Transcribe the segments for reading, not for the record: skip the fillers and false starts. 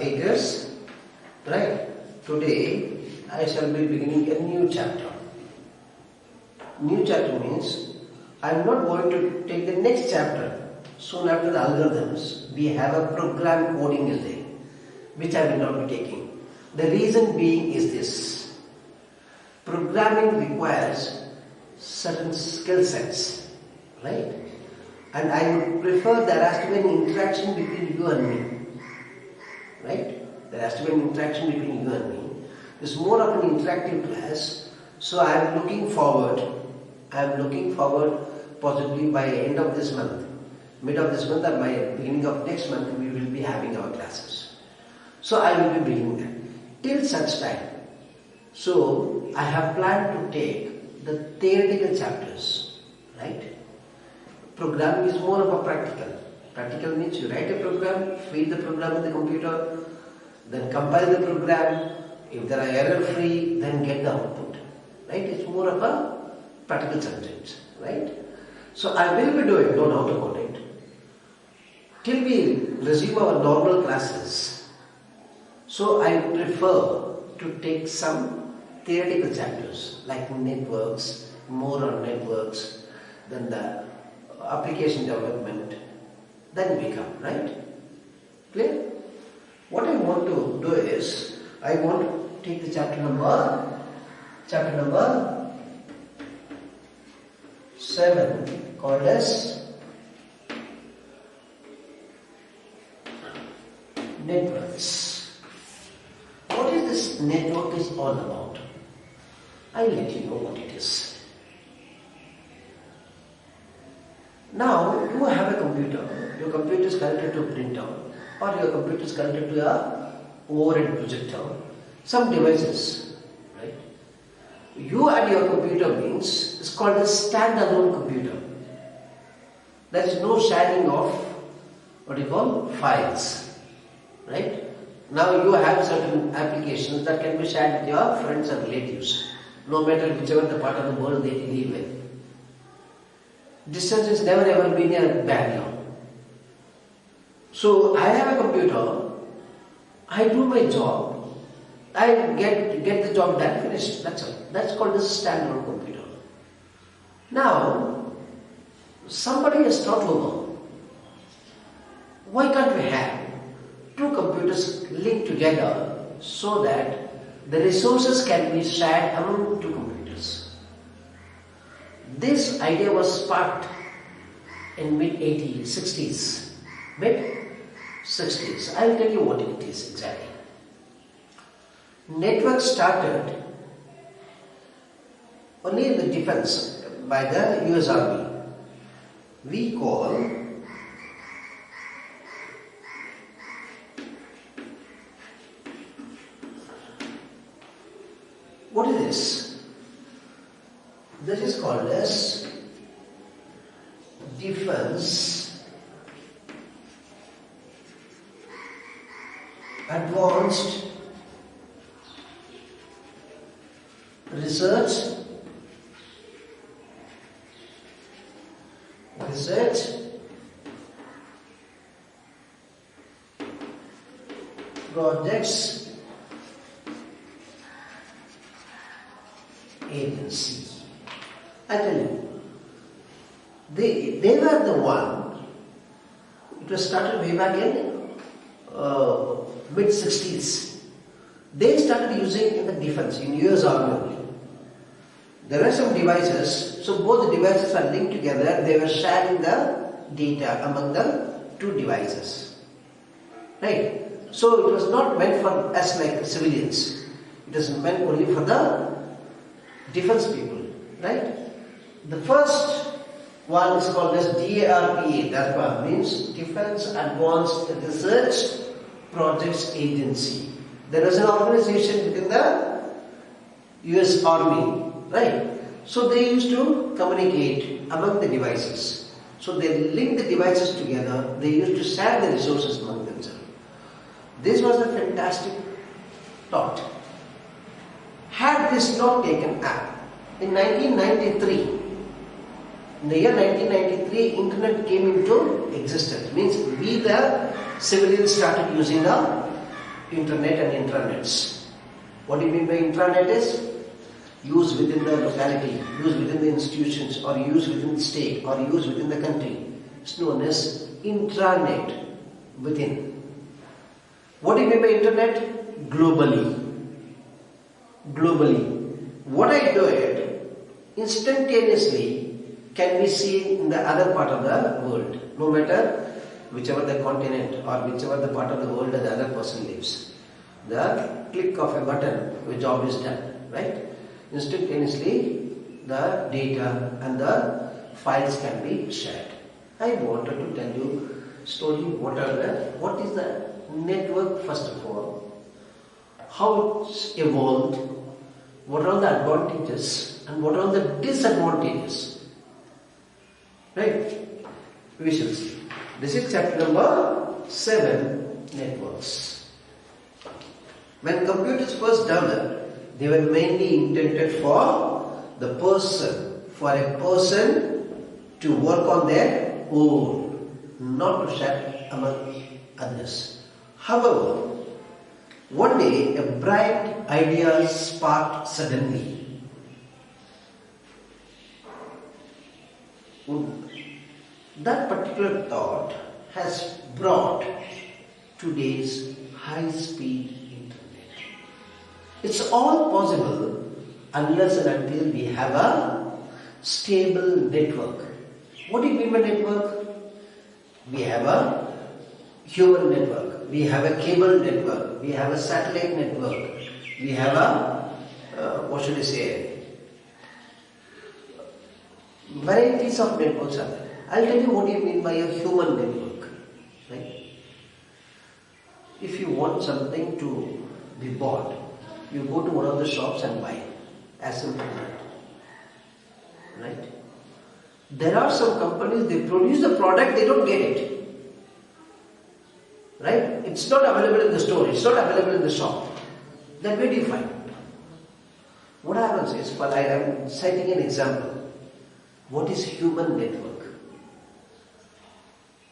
8ers, right? Today I shall be beginning a new chapter. New chapter means I am not going to take the next chapter. Soon after the algorithms, we have a program coding is there, which I will not be taking. The reason being is this: programming requires certain skill sets, right? And I would prefer there has to be an interaction between you and me, right? There has to be an interaction between you and me. It's more of an interactive class, so I am looking forward. Possibly by end of this month, mid of this month, or by beginning of next month, we will be having our classes. So I will be bringing that till such time. So I have planned to take the theoretical chapters, right? Programming is more of a practical. Practical means you write a program, feed the program in the computer, then compile the program. If there are error-free, then get the output, right? It's more of a practical subject, right? So I will be doing, no doubt about it, till we resume our normal classes. So I prefer to take some theoretical chapters like networks, more on networks, then the application development, then we come, right? Clear? What I want to do is, I want to take the chapter number 7, called as networks. What is this network is all about? I'll let you know what it is. Now, you have a computer. Your computer is connected to a printer, or your computer is connected to a overhead projector. Some devices, right? You and your computer means it's called a standalone computer. There is no sharing of what you call files, right? Now you have certain applications that can be shared with your friends and relatives, no matter whichever the part of the world they live in. Distance has never ever been a barrier. So I have a computer, I do my job, I get the job done, finished, that's all. That's called a standalone computer. Now, somebody has thought over, why can't we have two computers linked together so that the resources can be shared among two computers? This idea was sparked in mid-60s. Mid-60s. I'll tell you what it is exactly. Network started only in the defense by the US Army. We call what is this? This is called as Defense Advanced Research Projects Agency. I tell you, they were the one. It was started way back in mid-60s. They started using in the defense, in US Army only. There were some devices, so both the devices are linked together. They were sharing the data among the two devices, right? So it was not meant for us like civilians. It was meant only for the defense people, right? The first one is called as DARPA. DARPA means Defense Advanced Research Projects Agency. There was an organization within the US Army, right? So they used to communicate among the devices. So they linked the devices together. They used to share the resources among themselves. This was a fantastic thought. Had this not taken up, in 1993, in the year 1993, internet came into existence. Means we the civilians started using the internet and intranets. What do you mean by intranet is? Used within the locality, used within the institutions, or used within the state, or used within the country. It's known as intranet, within. What do you mean by internet? Globally. Globally. What I do it, instantaneously can be seen in the other part of the world, no matter whichever the continent or whichever the part of the world that the other person lives. The click of a button, the job is done, right? Instantaneously the data and the files can be shared. I wanted to tell you slowly what is the network first of all, how it's evolved, what are the advantages and what are the disadvantages. Right? We shall see. This is chapter number 7, networks. When computers first developed, they were mainly intended for the person, for a person to work on their own, not to share among others. However, one day a bright idea sparked suddenly. That particular thought has brought today's high-speed internet. It's all possible unless and until we have a stable network. What do you mean by network? We have a human network, we have a cable network, we have a satellite network, we have a, varieties of networks are there. I'll tell you what do you mean by a human network. Right? If you want something to be bought, you go to one of the shops and buy. As simple as that. Right? There are some companies, they produce the product, they don't get it. Right? It's not available in the store, it's not available in the shop. Then where do you find it? What happens is, I am citing an example. What is human network?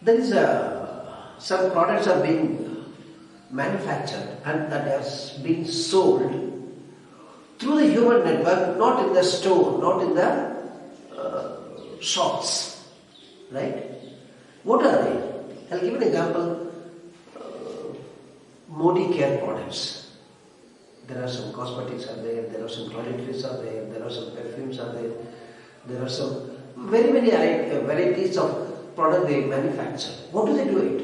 There is some products are being manufactured and that has been sold through the human network, not in the store, not in the shops. Right? What are they? I'll give an example. Modi care products. There are some cosmetics are there are some toiletries are there are some perfumes are there are some very many varieties of product they manufacture. What do they do it?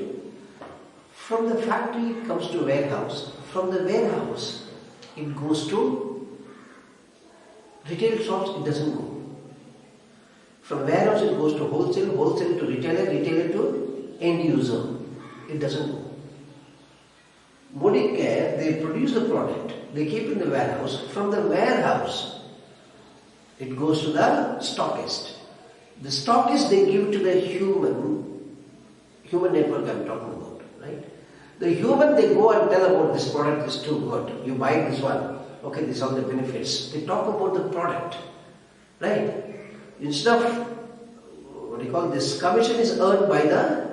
From the factory it comes to warehouse. From the warehouse it goes to retail shops, it doesn't go. From warehouse it goes to wholesale, wholesale to retailer, retailer to end user. It doesn't go. Modi Care, they produce the product, they keep in the warehouse. From the warehouse it goes to the stockist. The stockist they give to the human network I'm talking about, right? The human they go and tell about this product is too good. You buy this one. Okay, these are the benefits. They talk about the product, right? Instead of, this commission is earned by the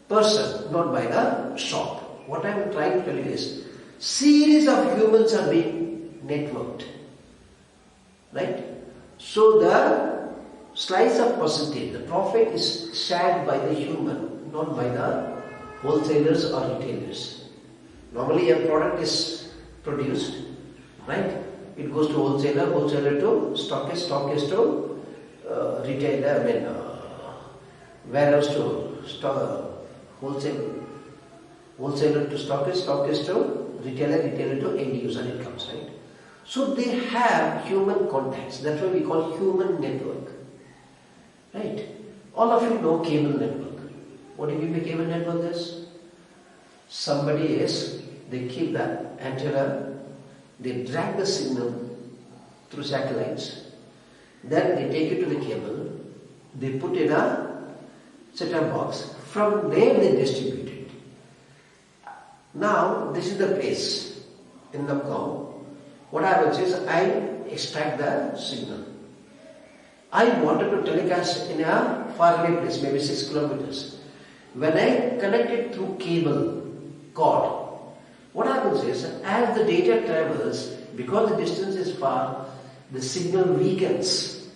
person, not by the shop. What I am trying to tell you is, series of humans are being networked, right? So the slice of percentage, the profit is shared by the human, not by the wholesalers or retailers. Normally a product is produced, right? It goes to wholesaler, wholesaler to stockist, stockist to retailer, warehouse to wholesaler to stockist, stockist to retailer, retailer to end user, it comes, right? So they have human contacts. That's why we call human network. Right? All of you know cable network. What do you mean by cable network is? They keep the antenna, they drag the signal through satellites, then they take it to the cable, they put in a set-top box, from there they distribute it. Now, this is the place in Navgaon. What happens is, I extract the signal. I wanted to telecast in a faraway place, maybe 6 kilometers. When I connect it through cable cord, What happens is, as the data travels, because the distance is far, the signal weakens.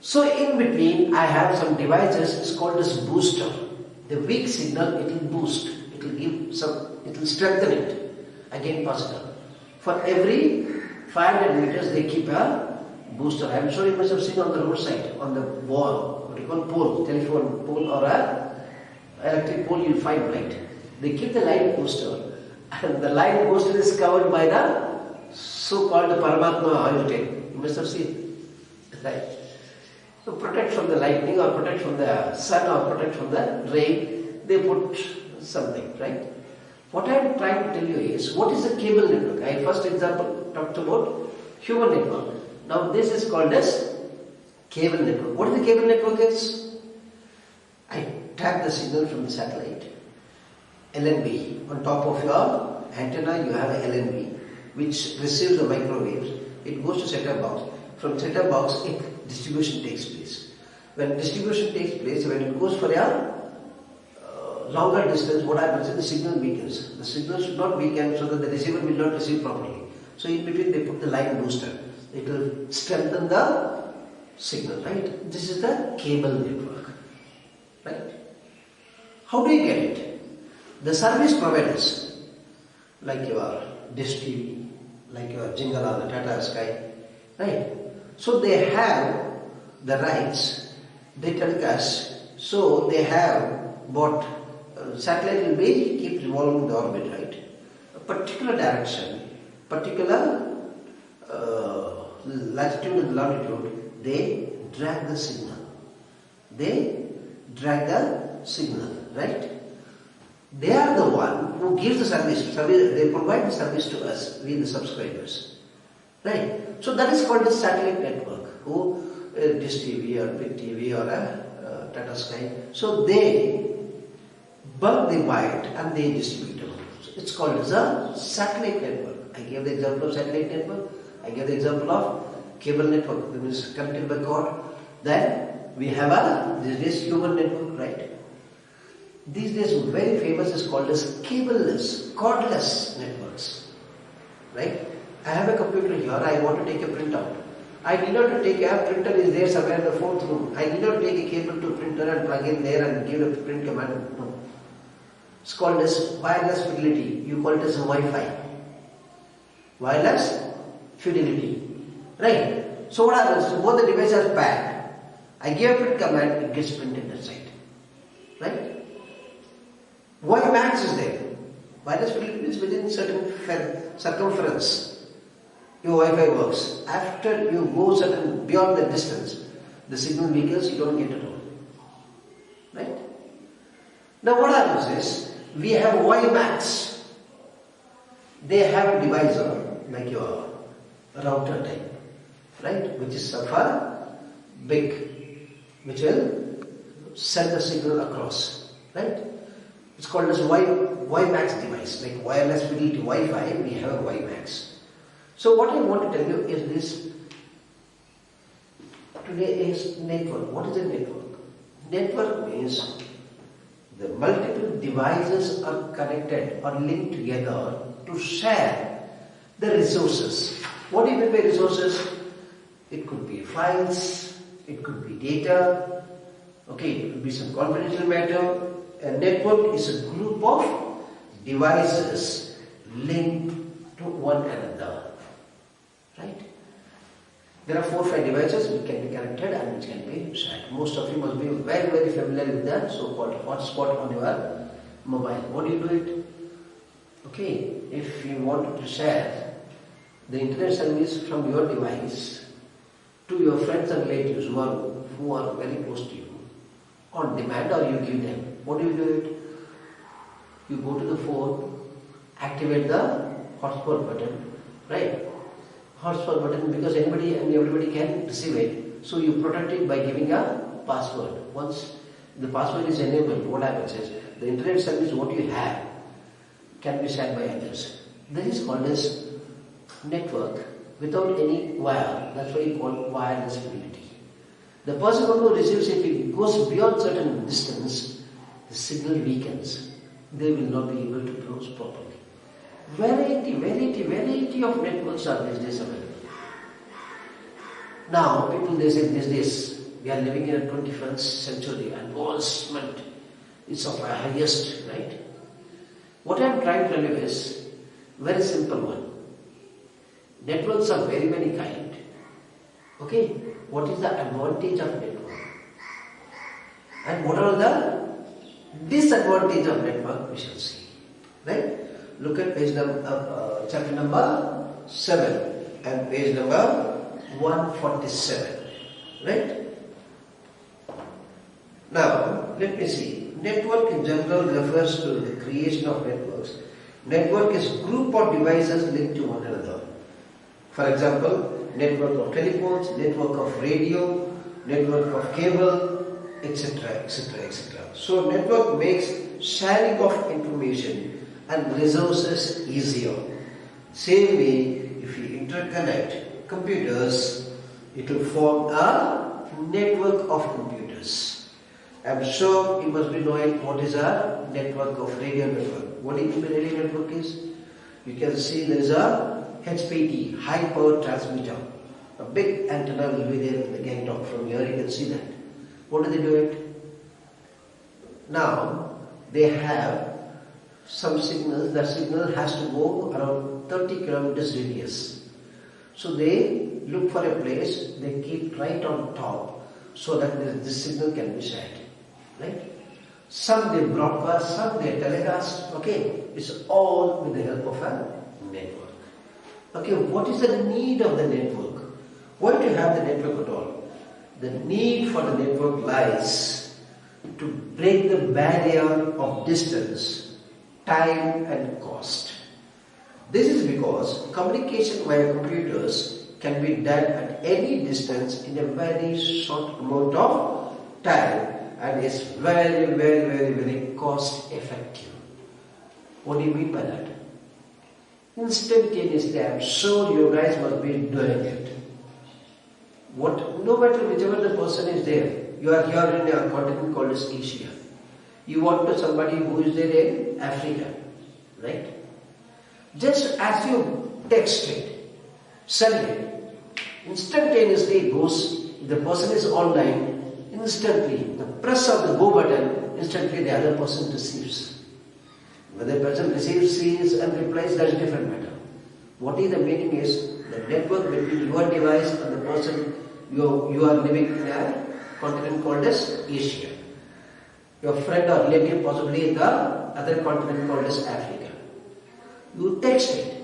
So in between, I have some devices, it's called as booster. The weak signal, it will boost, it will give some, it will strengthen it, again positive. For every 500 meters, they keep a booster. I'm sure you must have seen on the roadside, on the wall, what you call pole, telephone pole or a electric pole, you'll find, right? They keep the line booster, and the line booster is covered by the so-called Paramatma oil tape. You must have seen, right? To protect from the lightning or protect from the sun or protect from the rain, they put something, right? What I am trying to tell you is, what is a cable network? I first example talked about human network. Now this is called as cable network. What is the cable network is? I track the signal from the satellite, LNB. On top of your antenna you have a LNB which receives the microwaves. It goes to set-top box. From set-top box, distribution takes place. When distribution takes place, when it goes for a longer distance, what happens is the signal weakens. The signal should not weaken so that the receiver will not receive properly. So in between they put the line booster. It will strengthen the signal, right? This is the cable network, right? How do you get it? The service providers, like your Dish TV, like your Jingala, the Tata Sky, right? So they have the rights, they telecast, so they have bought, satellite will be, keep revolving the orbit, right? A particular direction, particular latitude and longitude, they drag the signal. They drag the signal, right? They are the one who gives the service, they provide the service to us, we the subscribers, right? So that is called a satellite network, who Dish TV or Big TV or a Tata Sky. So they bulk the wire and they distribute it. So it's called as a satellite network. I gave the example of satellite network. I gave the example of cable network, that is connected by cord. Then we have this human network, right? These days very famous is called as cableless, cordless networks, right? I have a computer here, I want to take a printout. I need not to take a printer is there somewhere in the fourth room. I need not take a cable to printer and plug in there and give a print command. No. It's called as wireless fidelity. You call it as Wi-Fi. Wireless fidelity. Right? So what happens? So both the devices are paired. I give a print command, it gets printed inside. Right? Wi-Max is there. Wireless fidelity is within certain circumference. Your Wi-Fi works. After you go certain beyond the distance, the signal weakens, you don't get it all. Right? Now what happens is, we have Wi-Max. They have a divisor, like your router type, right? Which is far big, which will send the signal across, right? It's called as Wi-Max device, like wireless fidelity Wi-Fi, we have a Wi-Max. So what I want to tell you is this, today is network. What is a network? Network means the multiple devices are connected or linked together to share the resources. What do you mean by resources? It could be files, it could be data, okay, it could be some confidential matter. A network is a group of devices linked to one another. Right? There are 4 or 5 devices which can be connected and which can be shared. Most of you must be very, very familiar with the so-called hotspot on your mobile. What do you do it? Okay, if you want to share the internet service from your device to your friends and relatives who are very close to you, on demand, or you give them. What do you do it? You go to the phone, activate the hotspot button, right? Hotspot button, because anybody and everybody can receive it. So you protect it by giving a password. Once the password is enabled, what happens is the internet service what you have can be shared by others. This is called as network without any wire. That's why you call wireless fidelity. The person who receives it, if it goes beyond certain distance, the signal weakens. they will not be able to browse properly. Variety of networks are these days available. Now, people they say these days, we are living in a 21st century, advancement is of the highest, right? What I am trying to tell you is very simple one. Networks are very kind. Okay, what is the advantage of network? And what are the disadvantage of network? We shall see. Right? Look at page number, chapter number 7 and page number 147. Right? Now, let me see. Network in general refers to the creation of networks. Network is group of devices linked to one another. For example, network of telephones, network of radio, network of cable, etc. So, network makes sharing of information and resources easier. Same way, if you interconnect computers, it will form a network of computers. I am sure you must be knowing what is a network of radio network. What do you mean by radio network is? You can see there is a HPT, high power transmitter. A big antenna will be there in the gangtok. From here you can see that. What do they do it? Now, they have some signals. That signal has to go around 30 kilometers radius. So they look for a place, they keep right on top so that this signal can be shared. Right? Some they broadcast, some they telecast. Okay, it's all with the help of a network. Okay, what is the need of the network? Why do you have the network at all? The need for the network lies to break the barrier of distance, time and cost. This is because communication via computers can be done at any distance in a very short amount of time and is very cost effective. What do you mean by that? Instantaneously, I am sure you guys must be doing it. No matter whichever the person is there, you are here in a continent called as Asia. You want to somebody who is there in Africa, right? Just as you text it, send it, instantaneously it goes. If the person is online, instantly, the press of the go button, instantly the other person receives. Whether the person receives, sees and replies, that is a different matter. What is the meaning is, the network between your device and the person you are living in a continent called as Asia. Your friend or relative possibly in the other continent called as Africa. You text it.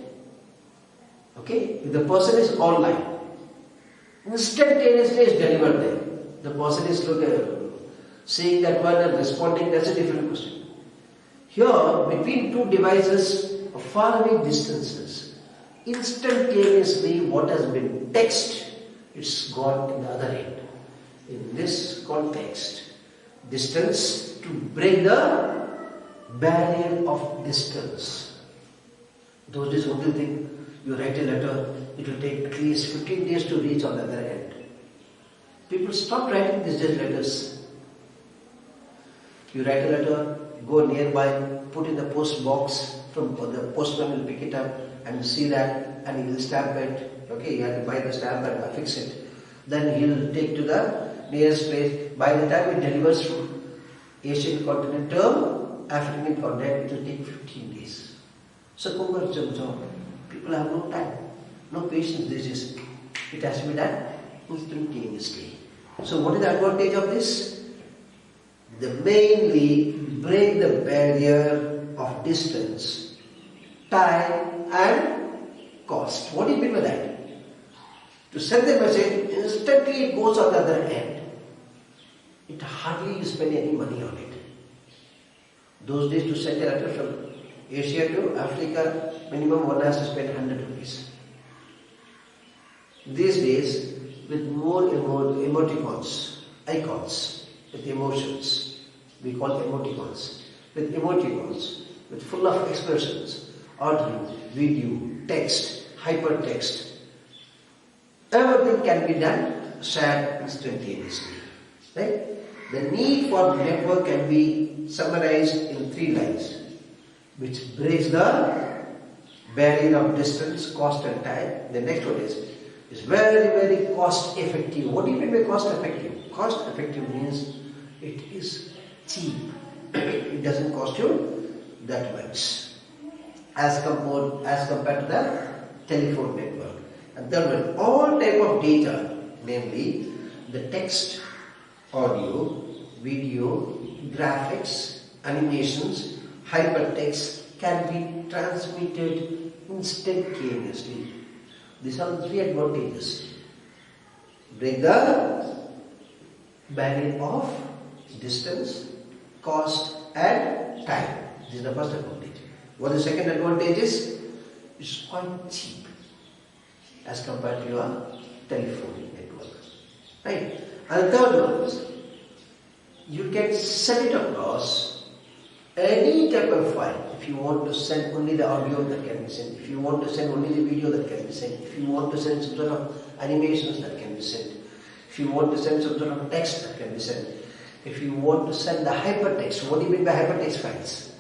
Okay? If the person is online, instantaneously is delivered there. The person is seeing that one and responding, that's a different question. Here, between two devices of faraway distances, instantaneously what has been texted, it's gone in the other end. In this context, distance to break the barrier of distance. Those days, what do you think? You write a letter, it will take at least 15 days to reach on the other end. People stop writing these days letters. You write a letter, go nearby, put in the post box, the postman will pick it up and see that and he will stamp it. Okay, you have to buy the stamp and affix it. Then he will take to the nearest place. By the time it delivers from Asian continent to African continent, it will take 15 days. So, people have no time, no patience these days. It has to be done instantaneously. So, what is the advantage of this? They mainly break the barrier of distance, time and cost. What do you mean by that? To send the message, instantly it goes on the other end. It hardly you spend any money on it. Those days to send a letter from Asia to Africa, minimum one has to spend 100 rupees. These days, with more emoticons, icons, with emotions, we call emoticons, with full of expressions, audio, video, text, hypertext, everything can be done, shared instantaneously. Right? The need for network can be summarized in 3 lines. which breaks the barrier of distance, cost and time. The next one is very, very cost effective. What do you mean by cost effective? Cost effective means it is cheap. It doesn't cost you that much as compared to the telephone network. And third one, all type of data, namely the text, audio, video, graphics, animations, hypertext can be transmitted instantaneously. These are the three advantages. Break the barrier of distance, cost and time. This is the first advantage. What the second advantage is? It's quite cheap as compared to your telephone network. Right? And the third one is you can send it across any type of file. If you want to send only the audio, that can be sent. If you want to send only the video, that can be sent. If you want to send some sort of animations, that can be sent. If you want to send some sort of text, that can be sent. If you want to send the hypertext, what do you mean by hypertext files?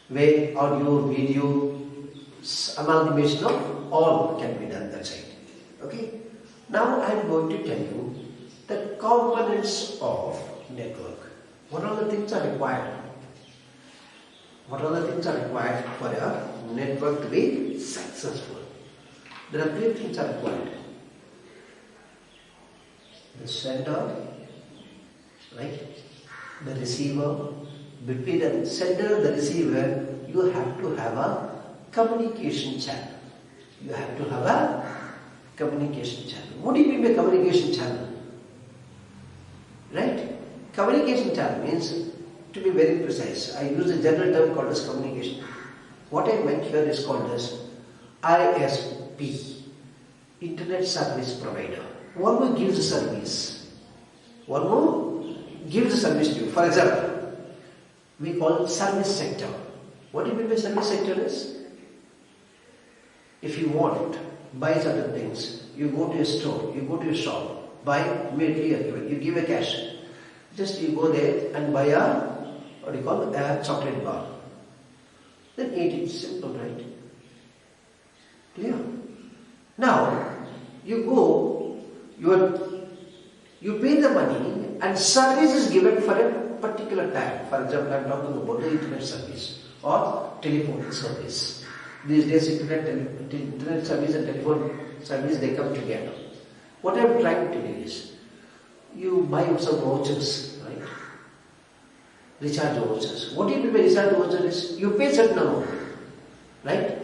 Where audio, video, amalgamation of all can be done that side. Okay? Now I am going to tell you the components of network. What are the things are required? What are the things are required for a network to be successful? There are three things are required. The sender, right? The receiver. Between the sender and the receiver, you have to have a communication channel. You have to have a communication channel. What do you mean by communication channel? Right? Communication channel means, to be very precise, I use a general term called as communication. What I meant here is called as ISP, Internet Service Provider. One who gives the service. One who gives the service to you. For example, we call it service sector. What do you mean by service sector is? If you want to buy certain things, you go to a store, you go to a shop, buy immediately, you give a cash. Just you go there and buy a, what do you call it, a chocolate bar. Then eat it. Simple, right? Clear? Now, you go, you pay the money and service is given for a particular time. For example, I am talking about the internet service or telephone service. These days, internet service and telephone service, they come together. What I am trying to do is, you buy some vouchers, right? Recharge vouchers. What do you mean by recharge voucher is, you pay certain amount, right?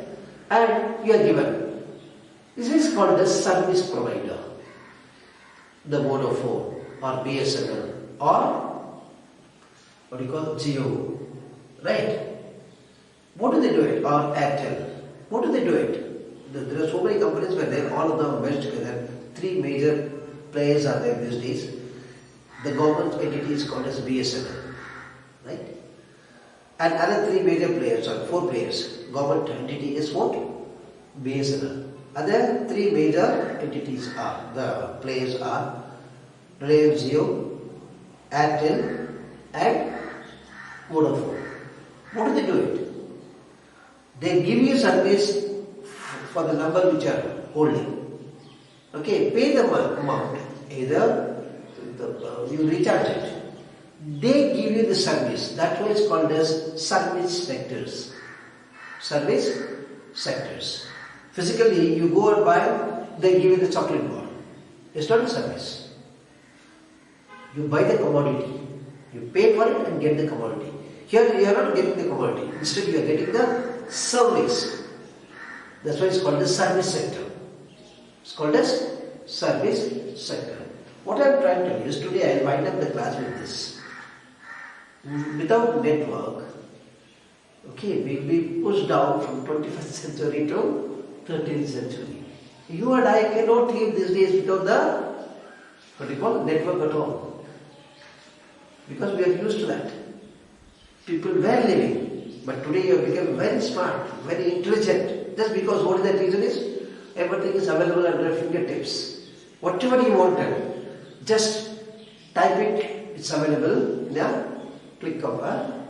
And you are given. This is called the service provider. The Vodafone or BSNL or what do you call Geo, right? What do they do it? Or Airtel. What do they do it? There are so many companies where they all of them are merged together. Three major players are there these days. The government entity is called as BSNL, right? And other three major players or four players. Government entity is what? BSNL. Other three major entities are, the players are Reliance Jio, Airtel and Vodafone. What do they do it? They give you service for the number which are holding. Okay, pay the amount, either you recharge it. They give you the service. That's why it's called as service sectors. Service sectors. Physically, you go and buy, they give you the chocolate bar. It's not a service. You buy the commodity. You pay for it and get the commodity. Here you are not getting the commodity. Instead you are getting the service. That's why it's called the service sector. It's called as service sector. What I am trying to do is, today I will wind up the class with this. Without network, okay, we will be pushed down from 21st century to 13th century. You and I cannot live these days without the, what do you call, network at all. Because we are used to that. People were living, but today you have become very smart, very intelligent. Just because what is the reason is, everything is available at your fingertips. Whatever you wanted, just type it, it's available in a click of a,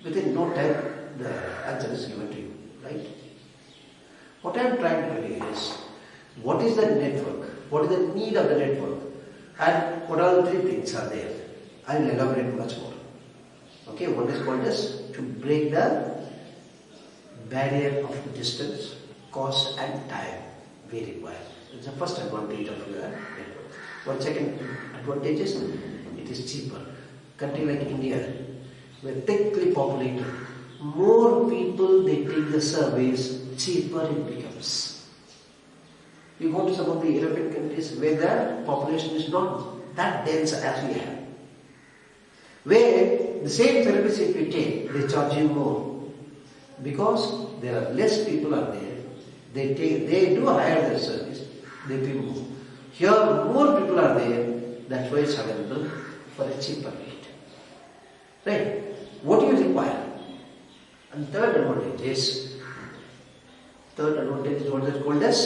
within no time, the answer is given to you, right? What I am trying to tell you is, what is the network? What is the need of the network? And what are the three things are there? I will elaborate much more. Okay, one is called as to break the barrier of distance, cost and time we require. It's the first advantage of your network. One second advantage is it is cheaper. Country like India, we're thickly populated. More people they take the surveys, cheaper it becomes. You go to some of the European countries where the population is not that dense as we have. Where the same service if you take, they charge you more. Because there are less people are there, they do hire their service, they pay more. Here more people are there, that's why it's available for a cheaper rate. Right? What do you require? And third advantage is what is called as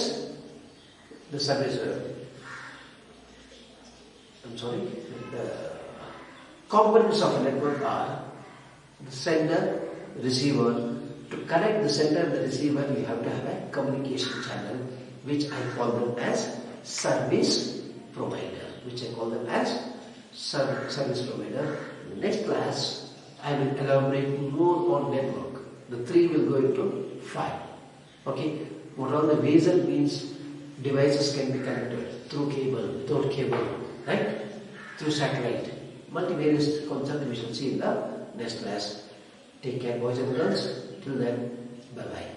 the service. The components of a network are the sender, receiver. To connect the sender and the receiver, you have to have a communication channel, which I call them as service provider. Service provider. In the next class, I will elaborate more on network. The 3 will go into 5. Okay, what are the ways and means devices can be connected through cable, without cable, right? Through satellite. Multivarious concepts we shall see in the next class. Take care, boys and girls. Till then, bye-bye.